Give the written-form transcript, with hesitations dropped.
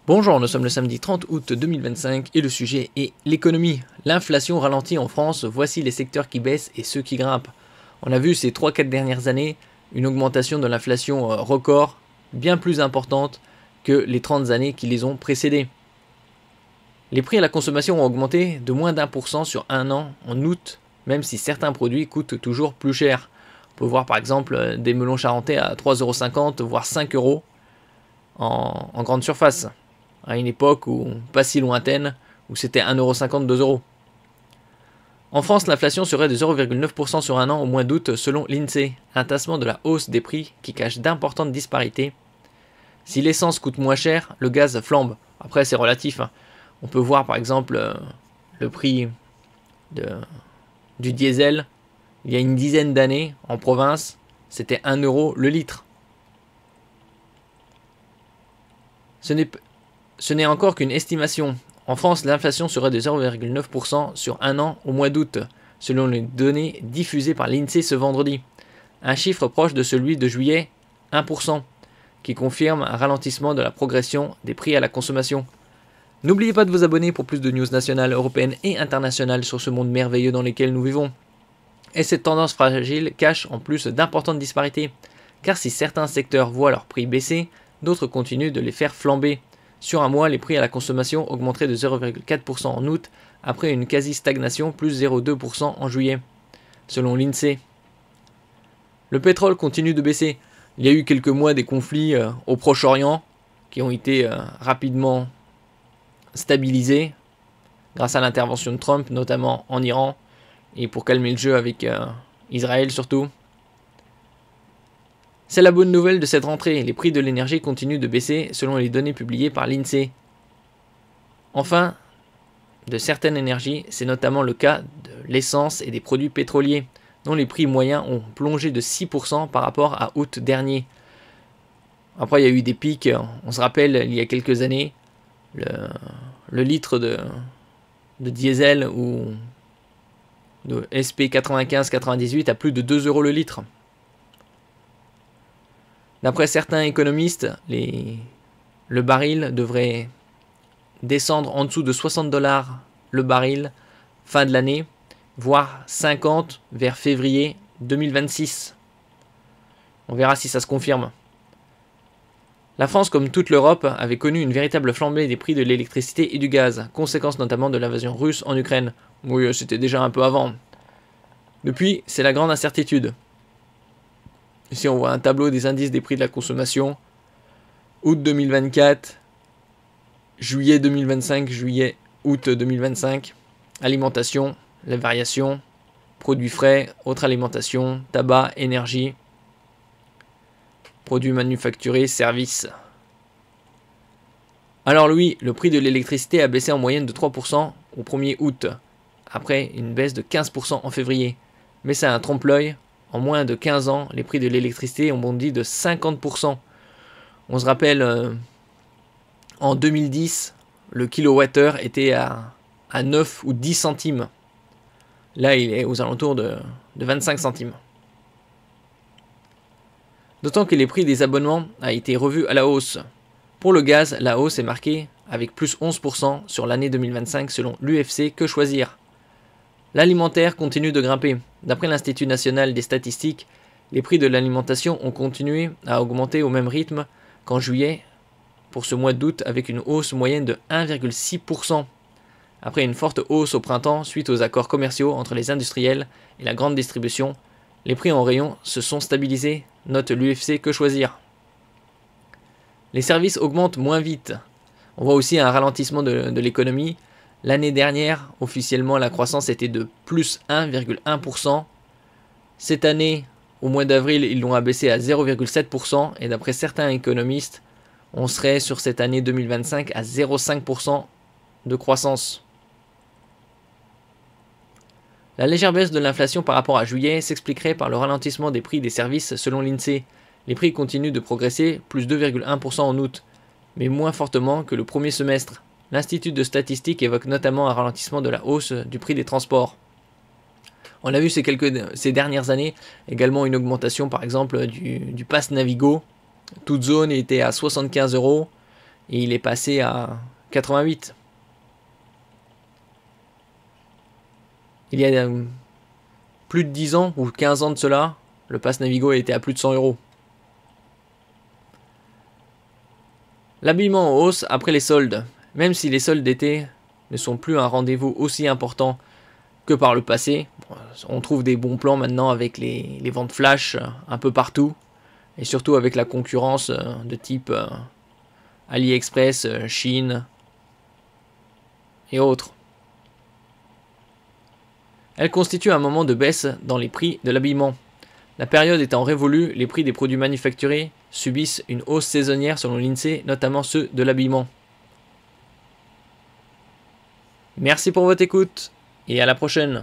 Bonjour, nous sommes le samedi 30 août 2025 et le sujet est l'économie. L'inflation ralentit en France, voici les secteurs qui baissent et ceux qui grimpent. On a vu ces 3-4 dernières années une augmentation de l'inflation record bien plus importante que les 30 années qui les ont précédées. Les prix à la consommation ont augmenté de moins d'1% sur un an en août, même si certains produits coûtent toujours plus cher. On peut voir par exemple des melons charentais à 3,50 €, voire 5 € en grande surface, à une époque pas si lointaine, où c'était 1,50 €, 2 €. En France, l'inflation serait de 0,9% sur un an au mois d'août selon l'INSEE, un tassement de la hausse des prix qui cache d'importantes disparités. Si l'essence coûte moins cher, le gaz flambe. Après, c'est relatif. On peut voir par exemple le prix du diesel. Il y a une dizaine d'années, en province, c'était 1 € le litre. Ce n'est encore qu'une estimation. En France, l'inflation serait de 0,9% sur un an au mois d'août, selon les données diffusées par l'INSEE ce vendredi. Un chiffre proche de celui de juillet, 1%, qui confirme un ralentissement de la progression des prix à la consommation. N'oubliez pas de vous abonner pour plus de news nationales, européennes et internationales sur ce monde merveilleux dans lequel nous vivons. Et cette tendance fragile cache en plus d'importantes disparités, car si certains secteurs voient leurs prix baisser, d'autres continuent de les faire flamber. Sur un mois, les prix à la consommation augmenteraient de 0,4% en août, après une quasi-stagnation plus 0,2% en juillet, selon l'INSEE. Le pétrole continue de baisser. Il y a eu quelques mois des conflits au Proche-Orient qui ont été rapidement stabilisés grâce à l'intervention de Trump, notamment en Iran, et pour calmer le jeu avec Israël surtout. C'est la bonne nouvelle de cette rentrée, les prix de l'énergie continuent de baisser selon les données publiées par l'INSEE. Enfin, de certaines énergies, c'est notamment le cas de l'essence et des produits pétroliers, dont les prix moyens ont plongé de 6% par rapport à août dernier. Après, il y a eu des pics, on se rappelle, il y a quelques années, le litre de diesel ou de SP 95-98 à plus de 2 € le litre. D'après certains économistes, le baril devrait descendre en dessous de 60 $ le baril fin de l'année, voire 50 vers février 2026. On verra si ça se confirme. La France, comme toute l'Europe, avait connu une véritable flambée des prix de l'électricité et du gaz, conséquence notamment de l'invasion russe en Ukraine. Oui, c'était déjà un peu avant. Depuis, c'est la grande incertitude. Ici, on voit un tableau des indices des prix de la consommation. Août 2024, juillet 2025, juillet, août 2025. Alimentation, les variations, produits frais, autres alimentation, tabac, énergie, produits manufacturés, services. Alors oui, le prix de l'électricité a baissé en moyenne de 3% au 1er août, après une baisse de 15% en février. Mais c'est un trompe-l'œil. En moins de 15 ans, les prix de l'électricité ont bondi de 50%. On se rappelle, en 2010, le kilowattheure était à 9 ou 10 centimes. Là, il est aux alentours de 25 centimes. D'autant que les prix des abonnements ont été revus à la hausse. Pour le gaz, la hausse est marquée avec plus 11% sur l'année 2025 selon l'UFC Que Choisir. L'alimentaire continue de grimper. D'après l'Institut national des statistiques, les prix de l'alimentation ont continué à augmenter au même rythme qu'en juillet pour ce mois d'août avec une hausse moyenne de 1,6%. Après une forte hausse au printemps suite aux accords commerciaux entre les industriels et la grande distribution, les prix en rayon se sont stabilisés, note l'UFC Que Choisir. Les services augmentent moins vite. On voit aussi un ralentissement de l'économie. L'année dernière, officiellement, la croissance était de plus 1,1%. Cette année, au mois d'avril, ils l'ont abaissé à 0,7%. Et d'après certains économistes, on serait sur cette année 2025 à 0,5% de croissance. La légère baisse de l'inflation par rapport à juillet s'expliquerait par le ralentissement des prix des services selon l'INSEE. Les prix continuent de progresser, plus 2,1% en août, mais moins fortement que le premier semestre. L'Institut de statistique évoque notamment un ralentissement de la hausse du prix des transports. On a vu ces dernières années également une augmentation par exemple du pass Navigo. Toute zone était à 75 €. et il est passé à 88. Il y a plus de 10 ans ou 15 ans de cela, le pass Navigo était à plus de 100 €. L'habillement en hausse après les soldes. Même si les soldes d'été ne sont plus un rendez-vous aussi important que par le passé, on trouve des bons plans maintenant avec les ventes flash un peu partout, et surtout avec la concurrence de type AliExpress, Chine et autres. Elle constitue un moment de baisse dans les prix de l'habillement. La période étant révolue, les prix des produits manufacturés subissent une hausse saisonnière selon l'INSEE, notamment ceux de l'habillement. Merci pour votre écoute et à la prochaine.